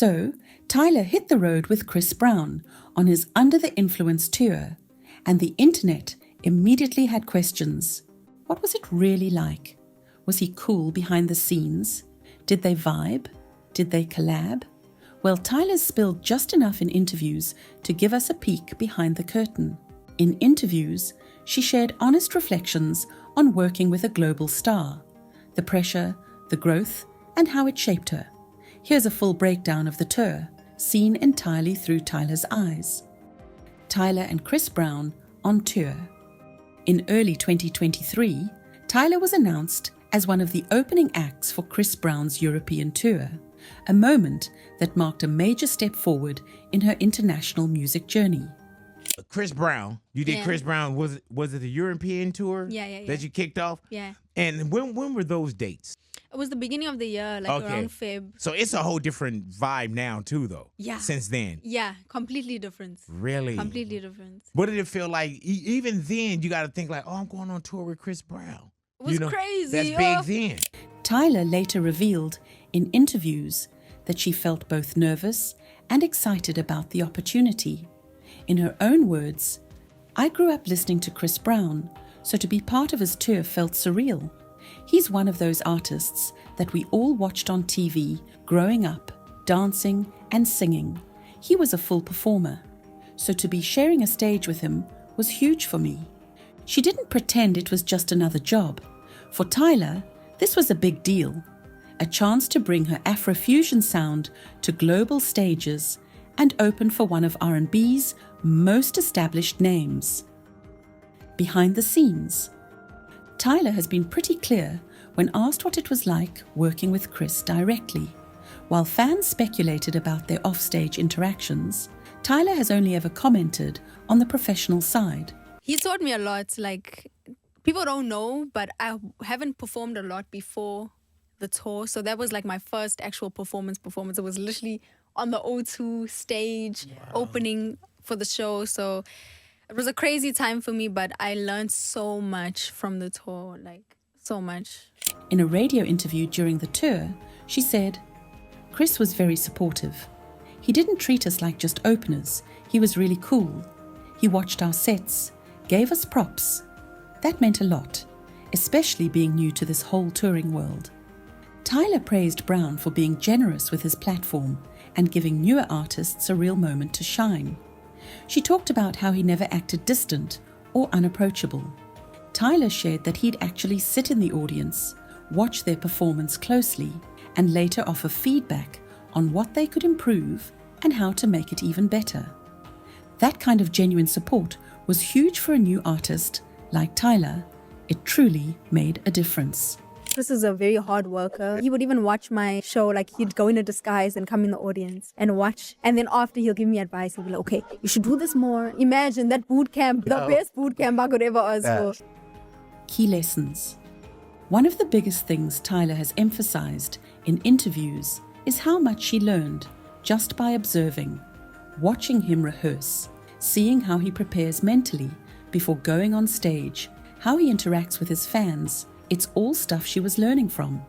So, Tyla hit the road with Chris Brown on his Under the Influence tour, and the internet immediately had questions. What was it really like? Was he cool behind the scenes? Did they vibe? Did they collab? Well, Tyla's spilled just enough in interviews to give us a peek behind the curtain. In interviews, she shared honest reflections on working with a global star, the pressure, the growth, and how it shaped her. Here's a full breakdown of the tour, seen entirely through Tyla's eyes. Tyla and Chris Brown on tour. In early 2023, Tyla was announced as one of the opening acts for Chris Brown's European tour, a moment that marked a major step forward in her international music journey. Chris Brown, you did Chris Brown, was it the European tour that you kicked off? Yeah. And when were those dates? It was the beginning of the year, like around Feb. So it's a whole different vibe now too, though. Yeah. Since then. Yeah, completely different. Really? Completely different. What did it feel like? Even then, you got to think like, oh, I'm going on tour with Chris Brown. It was crazy. That's big then. Tyla later revealed in interviews that she felt both nervous and excited about the opportunity. In her own words, "I grew up listening to Chris Brown, so to be part of his tour felt surreal. He's one of those artists that we all watched on TV growing up, dancing and singing. He was a full performer, so to be sharing a stage with him was huge for me." She didn't pretend it was just another job. For Tyla, this was a big deal, a chance to bring her Afrofusion sound to global stages and open for one of R&B's most established names. Behind the scenes, Tyla has been pretty clear when asked what it was like working with Chris directly. While fans speculated about their offstage interactions, Tyla has only ever commented on the professional side. He taught me a lot. Like, people don't know, but I haven't performed a lot before the tour. So that was like my first actual performance. It was literally on the O2 stage, opening for the show. So it was a crazy time for me, but I learned so much from the tour, like so much. In a radio interview during the tour, she said, "Chris was very supportive. He didn't treat us like just openers. He was really cool. He watched our sets, gave us props. That meant a lot, especially being new to this whole touring world." Tyla praised Brown for being generous with his platform and giving newer artists a real moment to shine. She talked about how he never acted distant or unapproachable. Tyla shared that he'd actually sit in the audience, watch their performance closely, and later offer feedback on what they could improve and how to make it even better. That kind of genuine support was huge for a new artist like Tyla. It truly made a difference. Chris is a very hard worker. He would even watch my show, like he'd go in a disguise and come in the audience and watch. And then after, he'll give me advice. He'll be like, okay, you should do this more. Imagine that boot camp, the best boot camp I could ever ask for. Key lessons. One of the biggest things Tyla has emphasized in interviews is how much she learned just by observing, watching him rehearse, seeing how he prepares mentally before going on stage, how he interacts with his fans. It's all stuff she was learning from.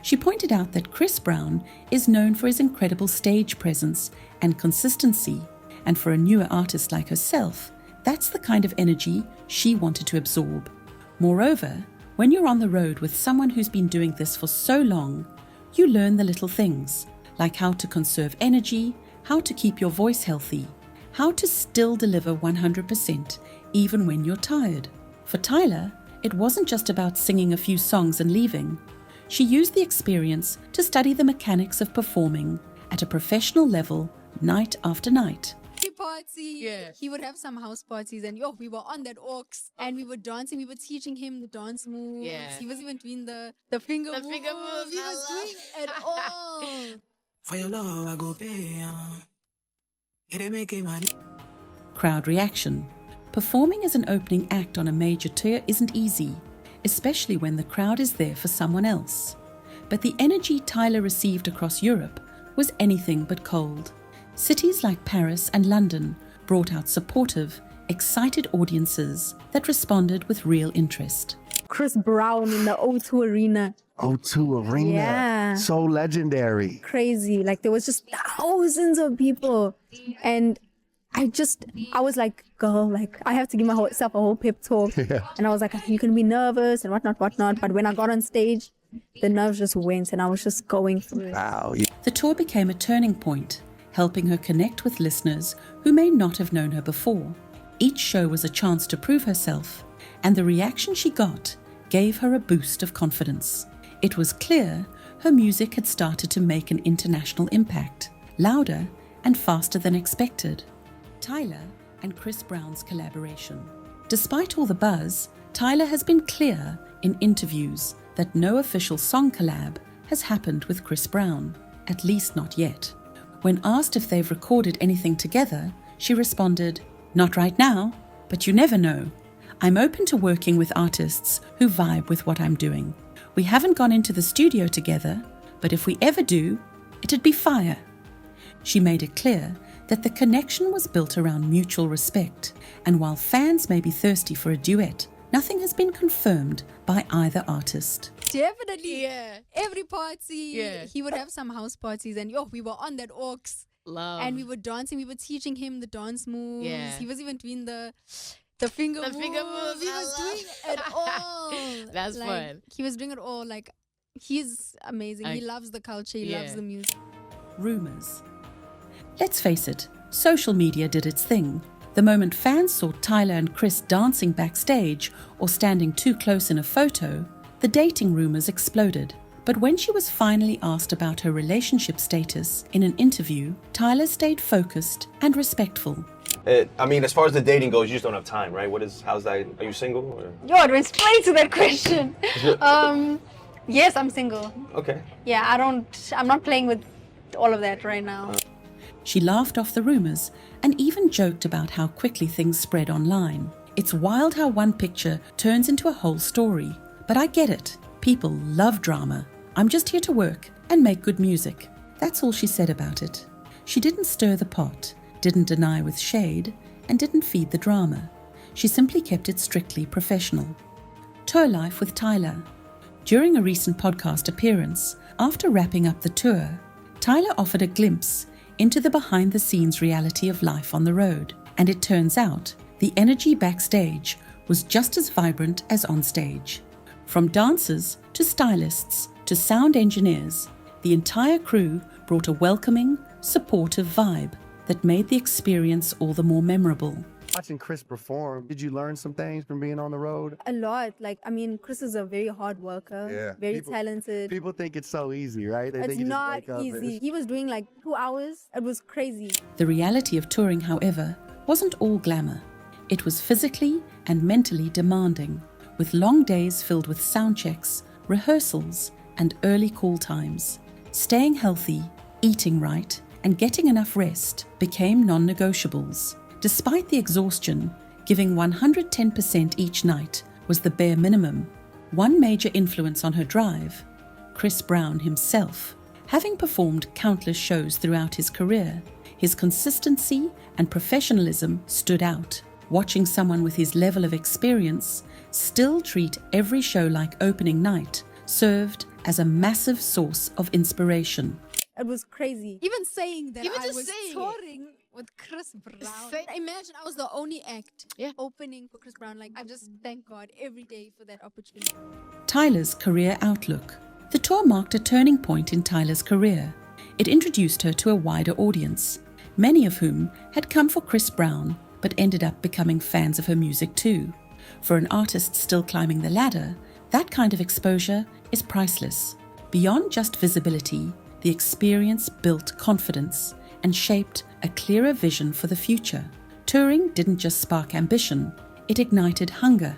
She pointed out that Chris Brown is known for his incredible stage presence and consistency, and for a newer artist like herself, that's the kind of energy she wanted to absorb. Moreover, when you're on the road with someone who's been doing this for so long, you learn the little things, like how to conserve energy, how to keep your voice healthy, how to still deliver 100% even when you're tired. For Tyla, it wasn't just about singing a few songs and leaving. She used the experience to study the mechanics of performing at a professional level, night after night. He would have some house parties, and we were on that aux, and we were dancing. We were teaching him the dance moves. He was even doing the finger moves. He was doing it all. For your love, I go pay. It make it money. Crowd reaction. Performing as an opening act on a major tour isn't easy, especially when the crowd is there for someone else. But the energy Tyla received across Europe was anything but cold. Cities like Paris and London brought out supportive, excited audiences that responded with real interest. Chris Brown in the O2 Arena. O2 Arena. Yeah. So legendary. Crazy. Like there was just thousands of people. And I was like, girl, like I have to give myself a whole pep talk. Yeah. And I was like, you can be nervous and whatnot. But when I got on stage, the nerves just went and I was just going through it. Wow. The tour became a turning point, helping her connect with listeners who may not have known her before. Each show was a chance to prove herself, and the reaction she got gave her a boost of confidence. It was clear her music had started to make an international impact, louder and faster than expected. Tyla and Chris Brown's collaboration. Despite all the buzz, Tyla has been clear in interviews that no official song collab has happened with Chris Brown, at least not yet. When asked if they've recorded anything together, she responded, "Not right now, but you never know. I'm open to working with artists who vibe with what I'm doing. We haven't gone into the studio together, but if we ever do, it'd be fire." She made it clear that the connection was built around mutual respect, and while fans may be thirsty for a duet, nothing has been confirmed by either artist. Definitely. Yeah. Every party, he would have some house parties, and we were on that aux. Love. And we were dancing. We were teaching him the dance moves. Yeah. He was even doing the finger moves. Finger moves. He was doing it all. That's fun. He was doing it all. Like, he's amazing. He loves the culture. He loves the music. Rumors. Let's face it, social media did its thing. The moment fans saw Tyla and Chris dancing backstage or standing too close in a photo, the dating rumors exploded. But when she was finally asked about her relationship status in an interview, Tyla stayed focused and respectful. I mean, as far as the dating goes, you just don't have time, right? How's that? Are you single? Or? Yo, it went straight to that question. Yes, I'm single. Okay. Yeah, I'm not playing with all of that right now. She laughed off the rumors and even joked about how quickly things spread online. It's wild how one picture turns into a whole story. But I get it. People love drama. I'm just here to work and make good music. That's all she said about it. She didn't stir the pot, didn't deny with shade, and didn't feed the drama. She simply kept it strictly professional. Tour life with Tyla. During a recent podcast appearance, after wrapping up the tour, Tyla offered a glimpse into the behind-the-scenes reality of life on the road. And it turns out, the energy backstage was just as vibrant as on stage. From dancers to stylists to sound engineers, the entire crew brought a welcoming, supportive vibe that made the experience all the more memorable. Watching Chris perform, did you learn some things from being on the road? A lot. Chris is a very hard worker, very talented. People think it's so easy, right? They it's think you not just wake up easy. He was doing 2 hours. It was crazy. The reality of touring, however, wasn't all glamour. It was physically and mentally demanding, with long days filled with sound checks, rehearsals, and early call times. Staying healthy, eating right, and getting enough rest became non-negotiables. Despite the exhaustion, giving 110% each night was the bare minimum. One major influence on her drive, Chris Brown himself. Having performed countless shows throughout his career, his consistency and professionalism stood out. Watching someone with his level of experience still treat every show like opening night served as a massive source of inspiration. It was crazy. Even saying that Even I just was saying touring with Chris Brown. Imagine I was the only act opening for Chris Brown. I just thank God every day for that opportunity. Tyla's career outlook. The tour marked a turning point in Tyla's career. It introduced her to a wider audience, many of whom had come for Chris Brown but ended up becoming fans of her music too. For an artist still climbing the ladder, that kind of exposure is priceless. Beyond just visibility, the experience built confidence and shaped a clearer vision for the future. Touring didn't just spark ambition, it ignited hunger.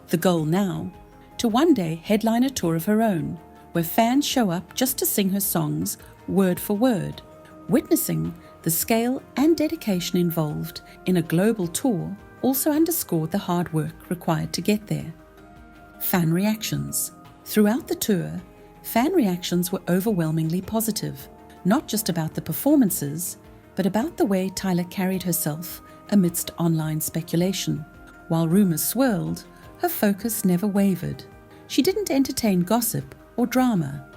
The goal now, to one day headline a tour of her own, where fans show up just to sing her songs word for word. Witnessing the scale and dedication involved in a global tour also underscored the hard work required to get there. Fan reactions. Throughout the tour, fan reactions were overwhelmingly positive, not just about the performances, but about the way Tyla carried herself amidst online speculation. While rumors swirled, her focus never wavered. She didn't entertain gossip or drama.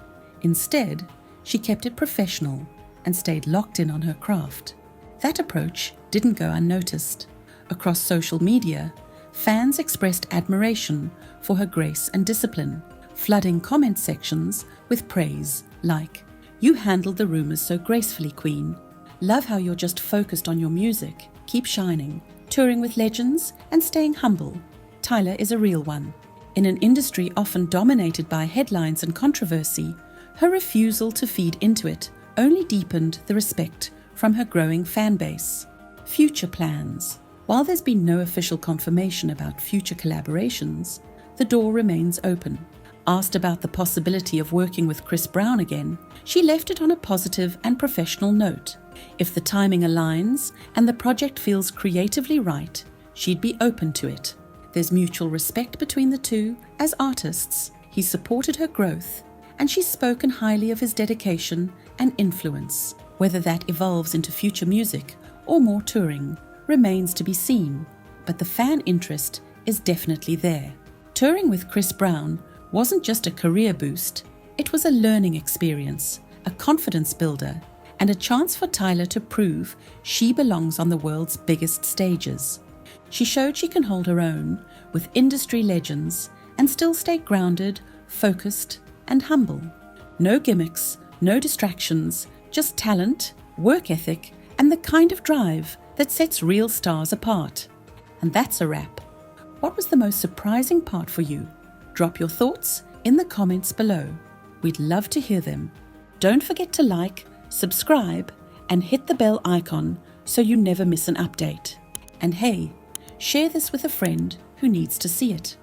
Instead, she kept it professional and stayed locked in on her craft. That approach didn't go unnoticed. Across social media, fans expressed admiration for her grace and discipline, flooding comment sections with praise like, "You handled the rumors so gracefully, Queen. Love how you're just focused on your music. Keep shining. Touring with legends and staying humble. Tyla is a real one." In an industry often dominated by headlines and controversy, her refusal to feed into it only deepened the respect from her growing fan base. Future plans. While there's been no official confirmation about future collaborations, the door remains open. Asked about the possibility of working with Chris Brown again, she left it on a positive and professional note. If the timing aligns and the project feels creatively right, she'd be open to it. There's mutual respect between the two as artists. He supported her growth, and she's spoken highly of his dedication and influence. Whether that evolves into future music or more touring remains to be seen, but the fan interest is definitely there. Touring with Chris Brown wasn't just a career boost, it was a learning experience, a confidence builder, and a chance for Tyla to prove she belongs on the world's biggest stages. She showed she can hold her own with industry legends and still stay grounded, focused, and humble. No gimmicks, no distractions, just talent, work ethic, and the kind of drive that sets real stars apart. And that's a wrap. What was the most surprising part for you? Drop your thoughts in the comments below. We'd love to hear them. Don't forget to like, subscribe, and hit the bell icon so you never miss an update. And hey, share this with a friend who needs to see it.